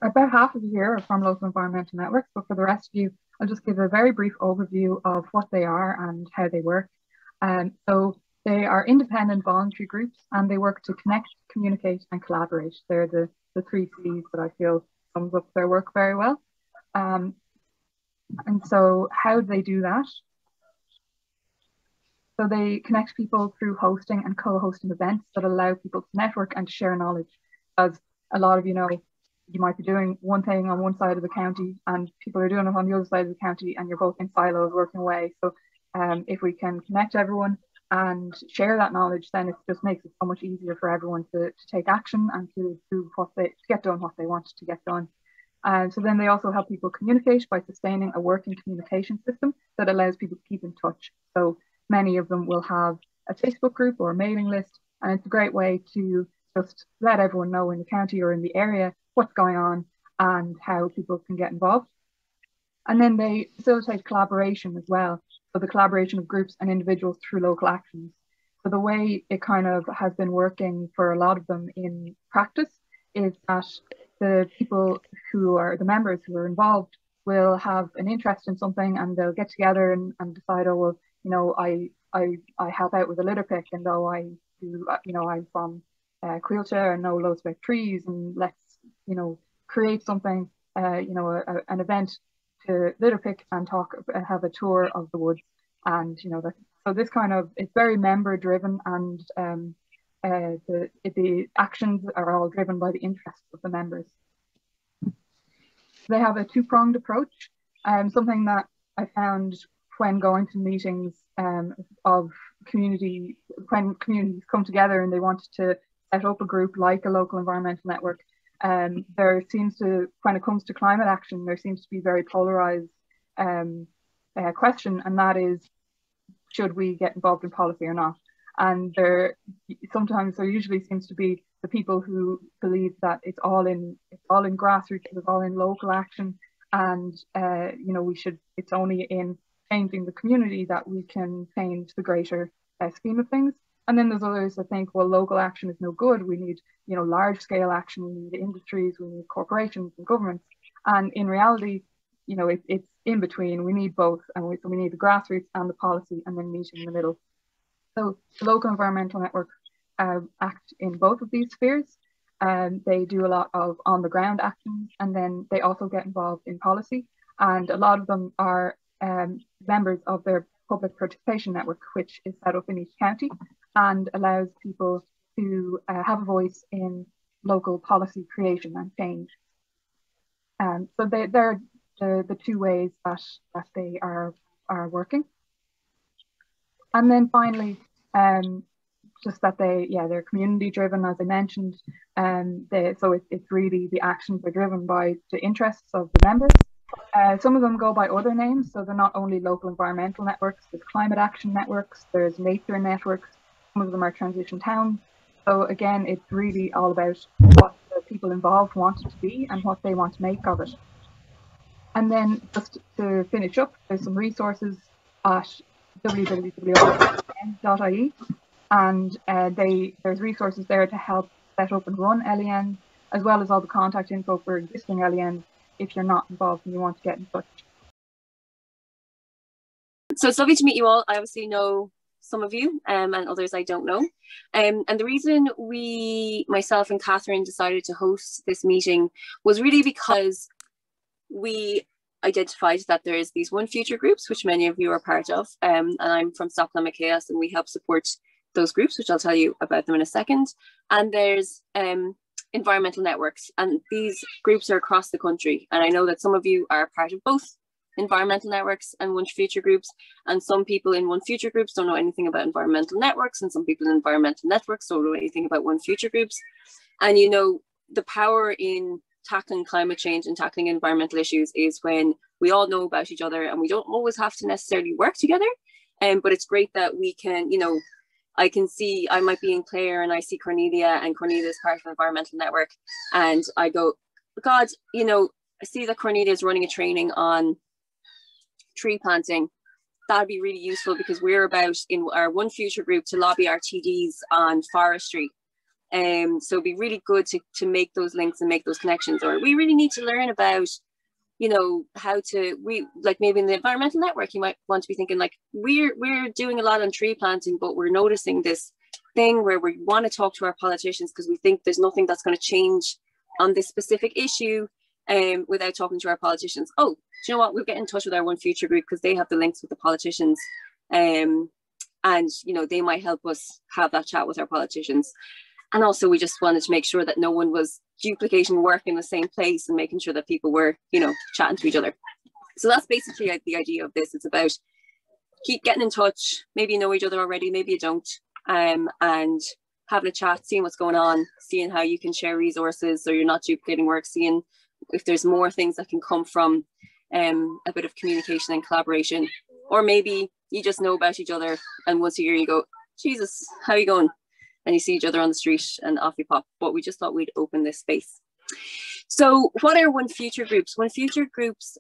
About half of you here are from local environmental networks, but for the rest of you, I'll just give a very brief overview of what they are and how they work. So they are independent voluntary groups, and they work to connect, communicate and collaborate. They're the three C's that I feel sums up their work very well. And so how do they do that? So they connect people through hosting and co-hosting events that allow people to network and share knowledge. As a lot of you know, you might be doing one thing on one side of the county and people are doing it on the other side of the county, and you're both in silos working away. So if we can connect everyone and share that knowledge, then it just makes it so much easier for everyone to take action and to get done what they want to get done. So then they also help people communicate by sustaining a working communication system that allows people to keep in touch. So many of them will have a Facebook group or a mailing list, and it's a great way to just let everyone know in the county or in the area what's going on and how people can get involved. And then they facilitate collaboration as well. So the collaboration of groups and individuals through local actions. So the way it kind of has been working for a lot of them in practice is that the people who are the members who are involved will have an interest in something, and they'll get together and decide, oh, well, you know, I help out with a litter pick, and though I do, you know, I'm from Quilter and know loads about trees, and let's, you know, create something, you know, an event to litter pick and have a tour of the woods. And, you know, so this kind of, it's very member driven, and the actions are all driven by the interests of the members. They have a two-pronged approach, something that I found when going to meetings of community, when communities come together and they wanted to set up a group like a local environmental network. There seems to, when it comes to climate action, there seems to be very polarized question, and that is, should we get involved in policy or not? And there usually seems to be the people who believe that it's all in grassroots, it's all in local action, and you know, it's only in changing the community that we can change the greater scheme of things. And then there's others that think, well, local action is no good. We need, you know, large scale action. We need industries, we need corporations and governments. And in reality, you know, it's in between. We need both, and we need the grassroots and the policy, and then meeting in the middle. So the local environmental networks act in both of these spheres. They do a lot of on the ground actions, and then they also get involved in policy. And a lot of them are members of their public participation network, which is set up in each county and allows people to have a voice in local policy creation and change. So they're the two ways that they are working. And then finally, just that they're community driven, as I mentioned. So it's really, the actions are driven by the interests of the members. Some of them go by other names, so they're not only local environmental networks, there's climate action networks, there's nature networks, some of them are transition towns. So again, it's really all about what the people involved want it to be and what they want to make of it. And then just to finish up, there's some resources at www.len.ie, and there's resources there to help set up and run LEN, as well as all the contact info for existing LENs if you're not involved and you want to get in touch. So it's lovely to meet you all. I obviously know some of you and others I don't know. And the reason myself and Catherine decided to host this meeting was really because we identified that there is these One Future groups, which many of you are part of. And I'm from Stop Climate Chaos, and we help support those groups, which I'll tell you about them in a second. And there's environmental networks, and these groups are across the country, and I know that some of you are part of both environmental networks and One Future groups, and some people in One Future groups don't know anything about environmental networks, and some people in environmental networks don't know anything about One Future groups. And you know, the power in tackling climate change and tackling environmental issues is when we all know about each other, and we don't always have to necessarily work together, but it's great that we can, you know, I can see, I might be in Clare and I see Cornelia, and Cornelia is part of an environmental network, and I go, God, you know, I see that Cornelia is running a training on tree planting. That'd be really useful, because we're about in our One Future group to lobby our TDs on forestry. So it'd be really good to make those links and make those connections. Or we really need to learn about, you know, how to, like maybe in the environmental network, you might want to be thinking like, we're doing a lot on tree planting, but we're noticing this thing where we want to talk to our politicians because we think there's nothing that's going to change on this specific issue without talking to our politicians. Oh, do you know what? We'll get in touch with our One Future group because they have the links with the politicians. And, you know, they might help us have that chat with our politicians. And also we just wanted to make sure that no one was duplicating work in the same place and making sure that people were, you know, chatting to each other. So that's basically the idea of this. It's about keep getting in touch. Maybe you know each other already, maybe you don't. And having a chat, seeing what's going on, seeing how you can share resources so you're not duplicating work, seeing if there's more things that can come from a bit of communication and collaboration. Or maybe you just know about each other and once a year you go, Jesus, how are you going? And you see each other on the street and off you pop. But we just thought we'd open this space. So what are One Future groups? One Future groups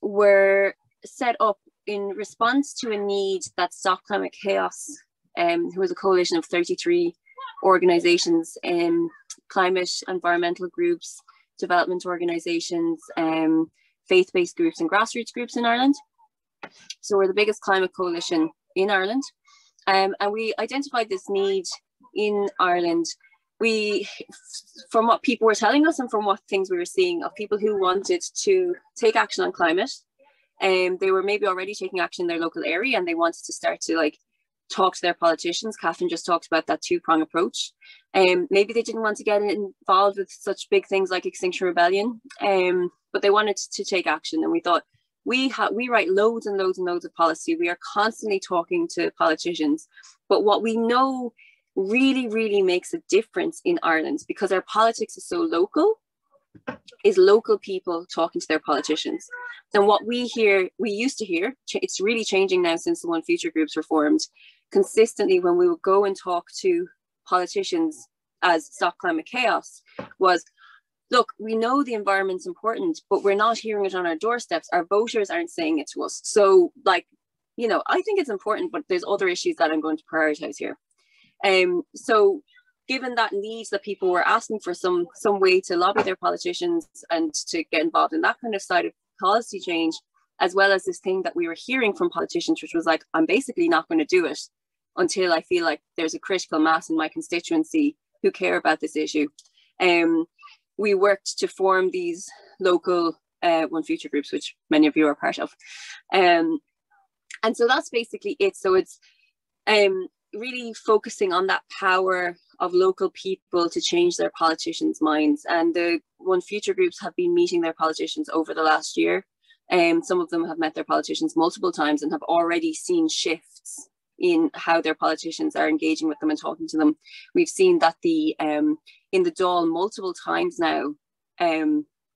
were set up in response to a need that Stop Climate Chaos, who was a coalition of 33 organisations, climate, environmental groups, development organisations, faith-based groups and grassroots groups in Ireland. So we're the biggest climate coalition in Ireland. And we identified this need in Ireland. From what people were telling us and from what things we were seeing of people who wanted to take action on climate, they were maybe already taking action in their local area and they wanted to start to like talk to their politicians. Catherine just talked about that two-prong approach. Maybe they didn't want to get involved with such big things like Extinction Rebellion, but they wanted to take action. And we thought, we write loads and loads and loads of policy. We are constantly talking to politicians. But what we know really, really makes a difference in Ireland, because our politics is so local, is local people talking to their politicians. And what we used to hear, it's really changing now since the One Future groups were formed, consistently when we would go and talk to politicians as Stop Climate Chaos was, look, we know the environment's important, but we're not hearing it on our doorsteps. Our voters aren't saying it to us. So like, you know, I think it's important, but there's other issues that I'm going to prioritize here. So given that need that people were asking for some way to lobby their politicians and to get involved in that kind of side of policy change, as well as this thing that we were hearing from politicians, which was like, I'm basically not going to do it until I feel like there's a critical mass in my constituency who care about this issue. We worked to form these local One Future groups, which many of you are part of. And so that's basically it. So it's really focusing on that power of local people to change their politicians' minds. And the One Future groups have been meeting their politicians over the last year. Some of them have met their politicians multiple times and have already seen shifts in how their politicians are engaging with them and talking to them. We've seen that in the Dáil multiple times now,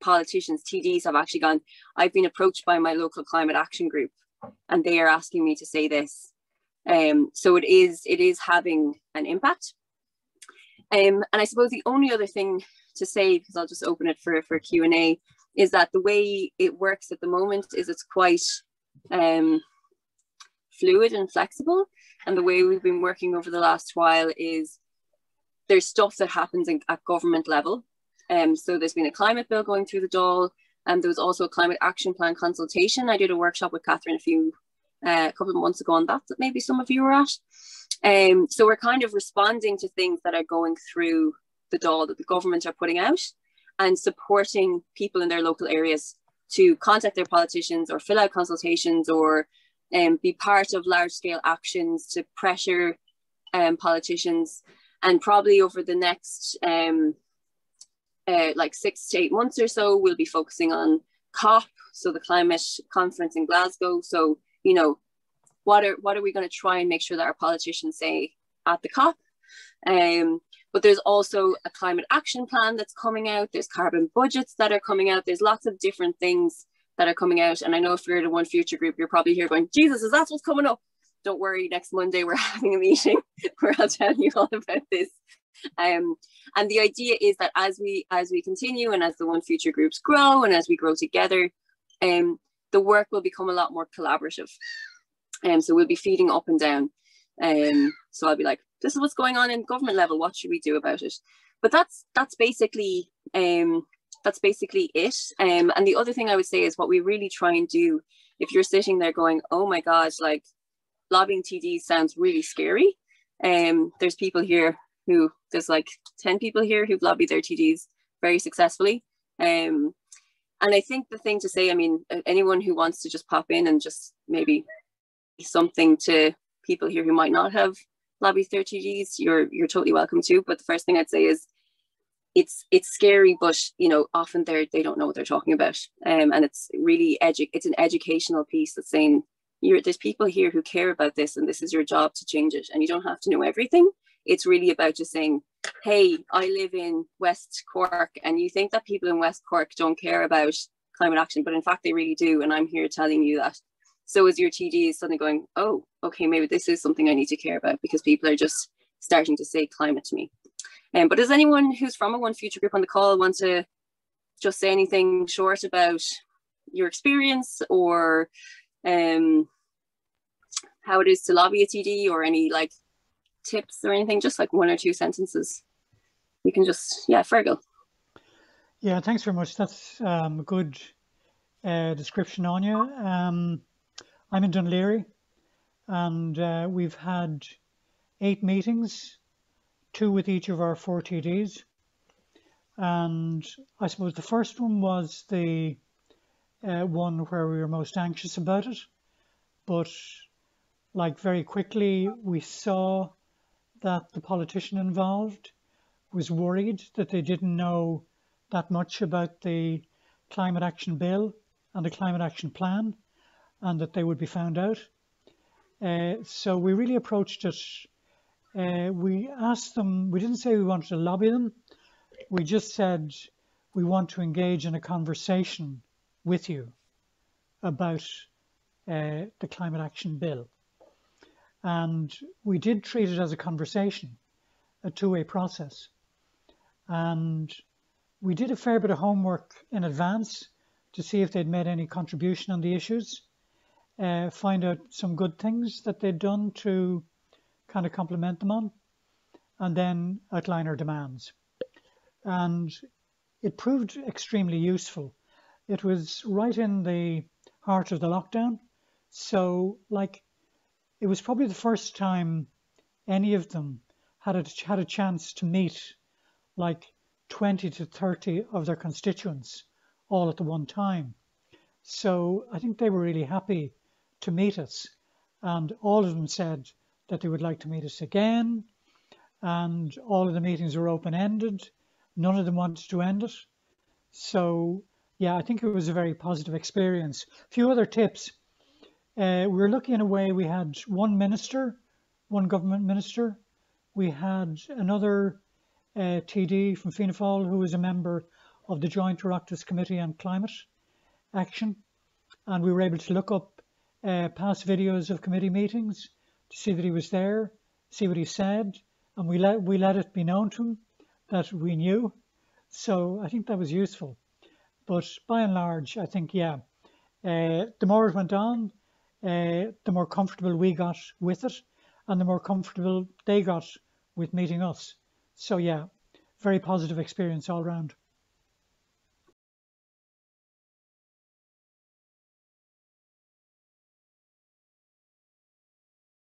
politicians, TDs have actually gone, I've been approached by my local climate action group and they are asking me to say this. So it is having an impact. And I suppose the only other thing to say, because I'll just open it for Q&A, is that the way it works at the moment is it's quite fluid and flexible. And the way we've been working over the last while is there's stuff that happens at government level. So there's been a climate bill going through the Dáil, and there was also a climate action plan consultation. I did a workshop with Catherine a couple of months ago on that maybe some of you were at. So we're kind of responding to things that are going through the Dáil that the government are putting out, and supporting people in their local areas to contact their politicians or fill out consultations or be part of large-scale actions to pressure politicians. And probably over the next like 6 to 8 months or so, we'll be focusing on COP, so the climate conference in Glasgow. So, you know, what are we going to try and make sure that our politicians say at the COP? But there's also a climate action plan that's coming out. There's carbon budgets that are coming out. There's lots of different things that are coming out. And I know if you're in a One Future group, you're probably here going, Jesus, is that what's coming up? Don't worry, next Monday we're having a meeting where I'll tell you all about this. And the idea is that as we continue and as the One Future groups grow and as we grow together, the work will become a lot more collaborative. So we'll be feeding up and down. So I'll be like, this is what's going on in government level. What should we do about it? But that's basically it. And the other thing I would say is what we really try and do, if you're sitting there going, oh my God, like lobbying TDs sounds really scary. There's people here there's like 10 people here who've lobbied their TDs very successfully. And I think the thing to say, I mean, anyone who wants to just pop in and just maybe something to people here who might not have lobbied their TDs, you're totally welcome to. But the first thing I'd say is it's scary, but you know, often they don't know what they're talking about. And it's really it's an educational piece that's saying there's people here who care about this, and this is your job to change it. And you don't have to know everything. It's really about just saying, hey, I live in West Cork, and you think that people in West Cork don't care about climate action, but in fact they really do. And I'm here telling you that. So as your TD is suddenly going, oh, okay, maybe this is something I need to care about, because people are just starting to say climate to me. But does anyone who's from a One Future group on the call want to just say anything short about your experience, or how it is to lobby a TD, or any like tips or anything, just like 1 or 2 sentences? You can just, Fergal. Yeah, thanks very much. That's a good description, Anya. I'm in Dún Laoghaire, and we've had 8 meetings, 2 with each of our 4 TDs. And I suppose the first one was the one where we were most anxious about it. But like very quickly, we saw that the politician involved was worried that they didn't know that much about the climate action bill and the climate action plan, and that they would be found out. So we really approached it. We asked them, we didn't say we wanted to lobby them. We just said we want to engage in a conversation with you about the climate action bill. And we did treat it as a conversation, a 2-way process. And we did a fair bit of homework in advance to see if they'd made any contribution on the issues, find out some good things that they'd done to kind of compliment them on, and then outline our demands. And it proved extremely useful. It was right in the heart of the lockdown. So like, it was probably the first time any of them had a chance to meet like 20 to 30 of their constituents all at the one time. So I think they were really happy to meet us, and all of them said that they would like to meet us again, and all of the meetings were open-ended. None of them wanted to end it. So yeah, I think it was a very positive experience. A few other tips. We were lucky in a way. We had one government minister. We had another TD from Fianna Fáil who was a member of the Joint Oireachtas Committee on Climate Action. And we were able to look up past videos of committee meetings to see that he was there, see what he said. And we let it be known to him that we knew. So I think that was useful. But by and large, I think, yeah, the more it went on, the more comfortable we got with it, and the more comfortable they got with meeting us. So yeah, very positive experience all around.